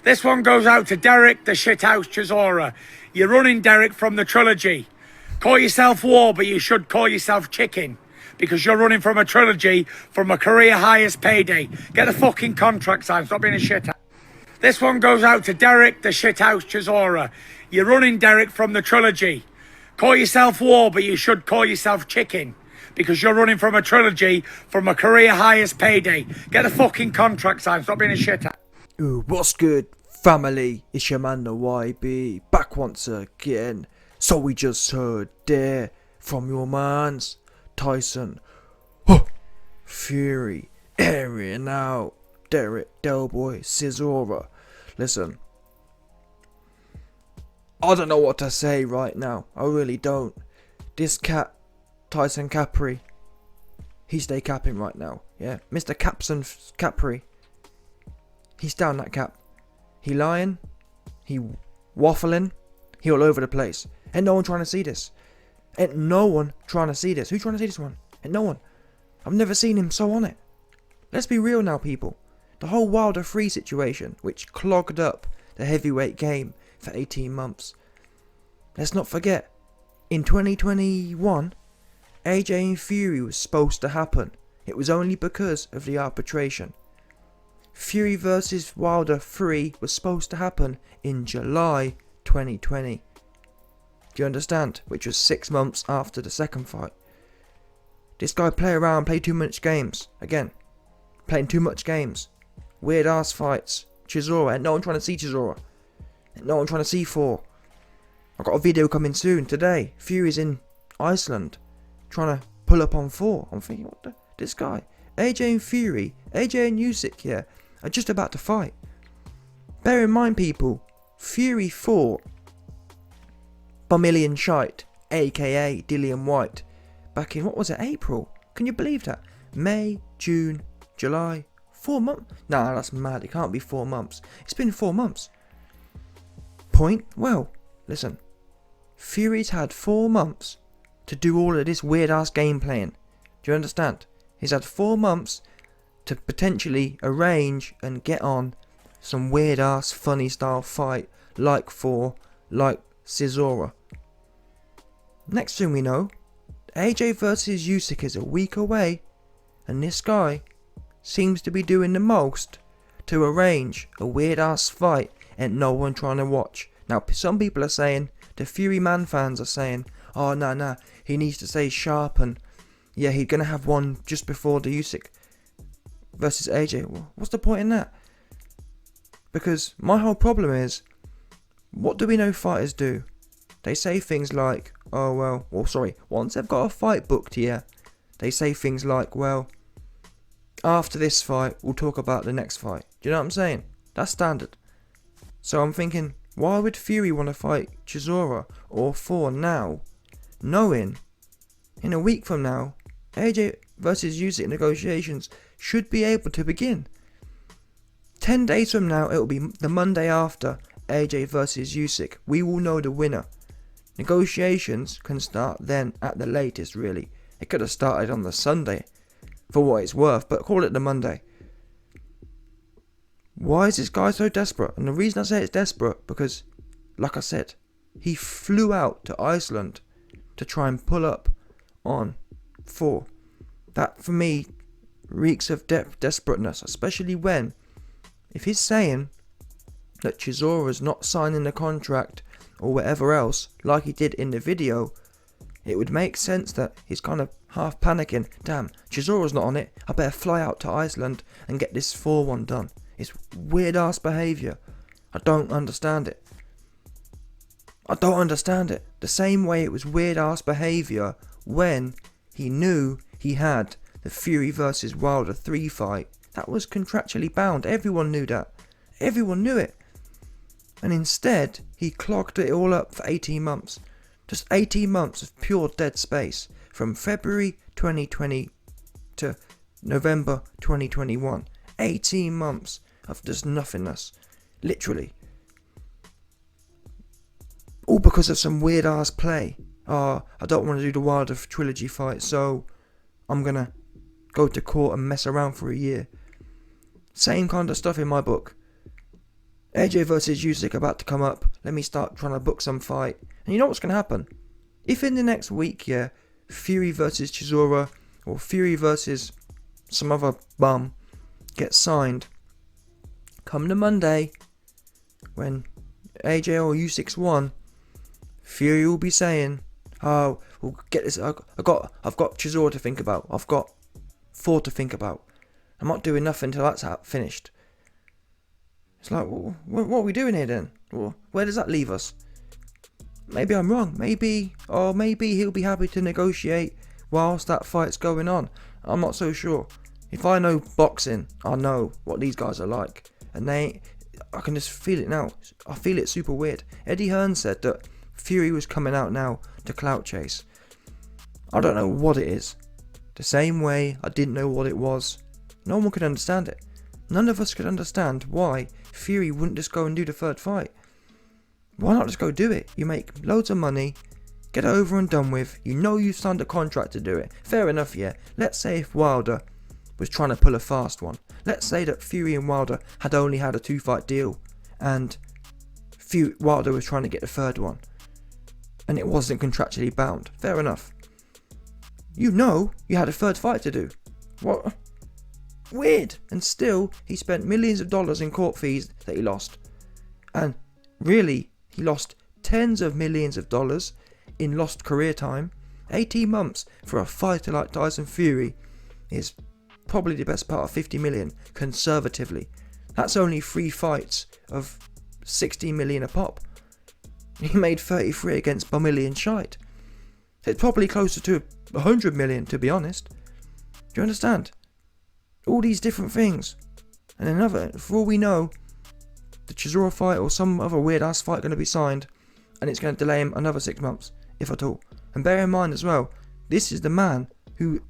This one goes out to Derek, the shithouse Chisora. You're running, Derek, from the Trilogy. Call yourself War, but you should call yourself Chicken. Because you're running from a Trilogy from a career highest payday. Get a fucking contract signed, stop being a shithouse. This one goes out to Derek, the shithouse Chisora. You're running, Derek, from the Trilogy. Call yourself War, but you should call yourself Chicken. Because you're running from a Trilogy from a career highest payday. Get a fucking contract signed, stop being a shithouse. Ooh, what's good, family? It's your man the YB, back once again. So we just heard there from your mans, Tyson, Fury, airing out, Derek, Delboy, Chisora. Listen, I don't know what to say right now, I really don't. This cat, Tyson Capri, he stay capping right now, yeah? Mr. Capson Capri, he's down that cap. He lying, he waffling, he all over the place. Ain't no one trying to see this. Ain't no one trying to see this. Who's trying to see this one? Ain't no one. I've never seen him so on it. Let's be real now, people. The whole Wilder 3 situation, which clogged up the heavyweight game for 18 months. Let's not forget, in 2021, AJ and Fury was supposed to happen. It was only because of the arbitration. Fury vs Wilder 3 was supposed to happen in July 2020. Do you understand? Which was 6 months after the second fight. This guy play too much games. Again, playing too much games. Weird ass fights. Chisora, ain't no one trying to see Chisora. Ain't no one trying to see 4. I've got a video coming soon today. Fury's in Iceland, trying to pull up on 4. I'm thinking, what the? This guy, AJ and Fury, AJ and Usyk here, are just about to fight. Bear in mind, people, Fury fought Bumillion Shite, aka Dillian White, back in, what was it, April? Can you believe that? May, June, July, 4 months? Nah, that's mad, it can't be 4 months. It's been 4 months. Point? Well, listen, Fury's had 4 months to do all of this weird ass game playing. Do you understand? He's had 4 months to potentially arrange and get on some weird ass funny style fight like Chisora. Next thing we know, AJ versus Usyk is a week away, and this guy seems to be doing the most to arrange a weird ass fight and no one trying to watch. Now some people are saying, the Fury Man fans are saying, oh nah, he needs to stay sharp, and yeah, he's gonna have one just before the Usyk versus AJ. Well, what's the point in that? Because my whole problem is, what do we know fighters do? They say things like, once they've got a fight booked here, they say things like, well, after this fight, we'll talk about the next fight. Do you know what I'm saying? That's standard. So I'm thinking, why would Fury want to fight Chisora or 4 now, knowing in a week from now, AJ versus Usyk negotiations should be able to begin. 10 days from now, it will be the Monday after AJ versus Usyk. We will know the winner. Negotiations can start then at the latest, really. It could have started on the Sunday, for what it's worth, but call it the Monday. Why is this guy so desperate? And the reason I say it's desperate, because, like I said, he flew out to Iceland to try and pull up on 4. That, for me, reeks of desperateness, especially when, if he's saying that Chisora's not signing the contract or whatever else, like he did in the video, it would make sense that he's kind of half panicking. Damn, Chisora's not on it, I better fly out to Iceland and get this 4-1 done. It's weird ass behaviour. I don't understand it. The same way it was weird ass behaviour when he knew he had the Fury vs Wilder 3 fight. That was contractually bound. Everyone knew that. Everyone knew it. And instead, he clogged it all up for 18 months. Just 18 months of pure dead space. From February 2020 to November 2021. 18 months of just nothingness. Literally. All because of some weird ass play. I don't want to do the Wilder Trilogy fight, so I'm gonna go to court and mess around for a year. Same kind of stuff in my book. AJ versus Usyk about to come up. Let me start trying to book some fight. And you know what's going to happen? If in the next week, yeah, Fury versus Chisora or Fury versus some other bum gets signed, come to Monday, when AJ or Usyk's won, Fury will be saying, "Oh, we'll get this. I've got Chisora to think about. I've got 4 to think about. I'm not doing nothing until that's finished." It's like, well, what are we doing here then? Well, where does that leave us? Maybe I'm wrong. Maybe he'll be happy to negotiate whilst that fight's going on. I'm not so sure. If I know boxing, I know what these guys are like, and I can just feel it now. I feel it super weird. Eddie Hearn said that Fury was coming out now to clout chase. I don't know what it is. The same way I didn't know what it was. No one could understand it. None of us could understand why Fury wouldn't just go and do the 3rd fight. Why not just go do it? You make loads of money, get it over and done with. You know you've signed a contract to do it. Fair enough, yeah. Let's say if Wilder was trying to pull a fast one. Let's say that Fury and Wilder had only had a 2-fight deal, and Wilder was trying to get the 3rd one, and it wasn't contractually bound. Fair enough. You know you had a 3rd fight to do. What? Weird. And still, he spent millions of dollars in court fees that he lost. And really, he lost tens of millions of dollars in lost career time. 18 months for a fighter like Tyson Fury is probably the best part of 50 million, conservatively. That's only 3 fights of 60 million a pop. He made 33 against Bumillion shite. It's probably closer to 100 million, to be honest. Do you understand? All these different things. And another, for all we know, the Chisora fight or some other weird ass fight going to be signed, and it's going to delay him another 6 months, if at all. And bear in mind as well, this is the man who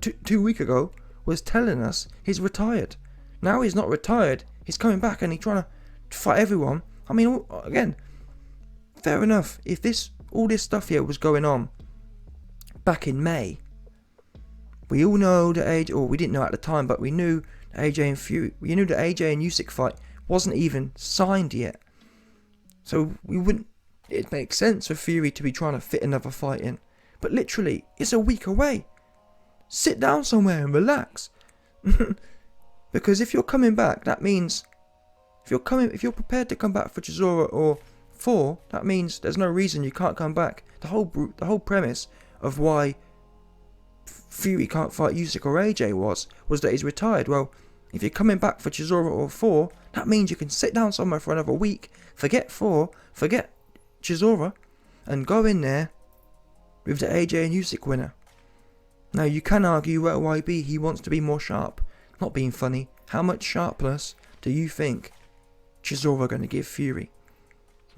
2 weeks ago was telling us he's retired. Now he's not retired, he's coming back and he's trying to fight everyone. I mean, again, fair enough. If all this stuff here was going on back in May, we all know that AJ, or we didn't know at the time, but we knew AJ and Usyk fight wasn't even signed yet. So it makes sense for Fury to be trying to fit another fight in. But literally, it's a week away. Sit down somewhere and relax. Because if you're coming back, that means if you're prepared to come back for Chisora or 4, that means there's no reason you can't come back. The whole premise of why Fury can't fight Usyk or AJ was that he's retired. Well, if you're coming back for Chisora or 4, that means you can sit down somewhere for another week, forget 4, forget Chisora, and go in there with the AJ and Usyk winner. Now you can argue, well, YB, he wants to be more sharp. Not being funny. How much sharpness do you think Chisora going to give Fury?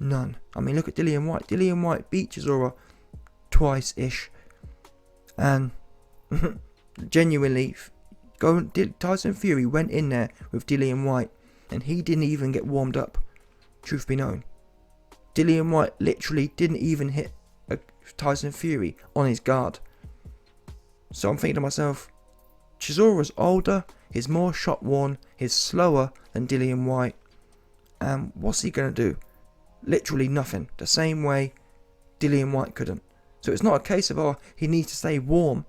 None. I mean, look at Dillian Whyte. Dillian Whyte beat Chisora twice-ish. And genuinely, Tyson Fury went in there with Dillian Whyte and he didn't even get warmed up. Truth be known. Dillian Whyte literally didn't even hit Tyson Fury on his guard. So I'm thinking to myself, Chisora's older, he's more shot worn, he's slower than Dillian Whyte. And what's he going to do? Literally nothing. The same way Dillian Whyte couldn't. So it's not a case of, he needs to stay warm.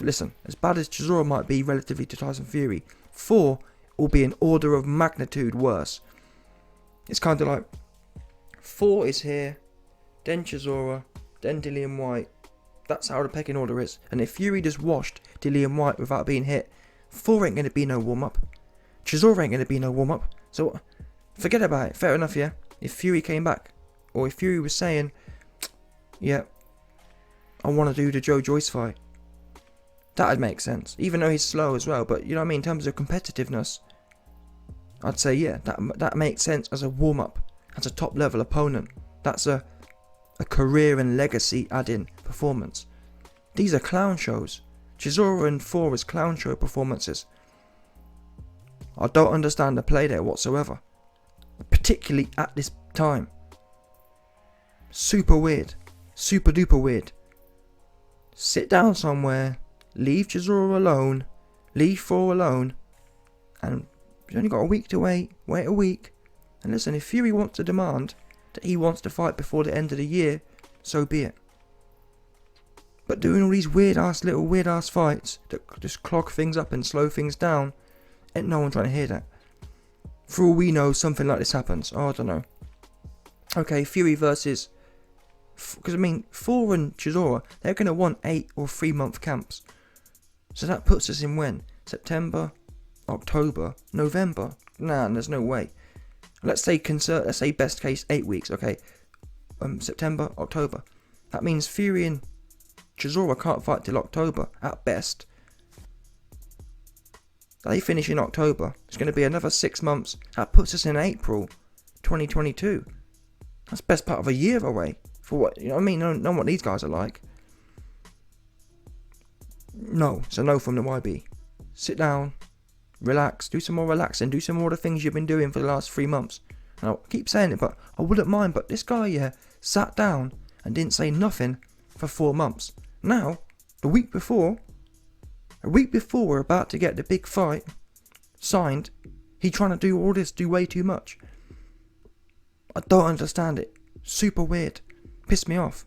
Listen, as bad as Chisora might be relatively to Tyson Fury, 4 will be an order of magnitude worse. It's kind of like 4 is here, then Chisora, then Dillian Whyte. That's how the pecking order is. And if Fury just washed Dillian Whyte without being hit, 4 ain't going to be no warm-up. Chisora ain't going to be no warm-up. So forget about it. Fair enough, yeah? If Fury came back, or if Fury was saying, yeah, I want to do the Joe Joyce fight, that'd make sense. Even though he's slow as well, but you know what I mean, in terms of competitiveness, I'd say, yeah, that makes sense as a warm-up, as a top-level opponent. That's a career and legacy add-in performance. These are clown shows. Chisora and 4 is clown show performances. I don't understand the play there whatsoever, particularly at this time. Super weird. Super duper weird. Sit down somewhere, leave Chisora alone, leave 4 alone, and you've only got a week to wait a week, And listen, if Fury wants to demand that he wants to fight before the end of the year, so be it. But doing all these weird ass fights that just clog things up and slow things down, ain't no one trying to hear that. For all we know, something like this happens. Oh, I don't know. Okay, Fury versus... Because, I mean, Thor and Chisora, they're going to want 8 or 3 month camps. So that puts us in when? September, October, November? Nah, there's no way. Let's say best case 8 weeks, okay? September, October. That means Fury and Chisora can't fight till October, at best. They finish in October. It's going to be another 6 months. That puts us in April 2022. That's best part of a year away. For what, you know what I mean? Know what these guys are like. No, it's a no from the YB. Sit down, relax, do some more relaxing, do some more of the things you've been doing for the last 3 months. And I keep saying it, but I wouldn't mind. But this guy, yeah, sat down and didn't say nothing for 4 months. Now, a week before we're about to get the big fight signed, he's trying to do all this, do way too much. I don't understand it. Super weird. Pissed me off.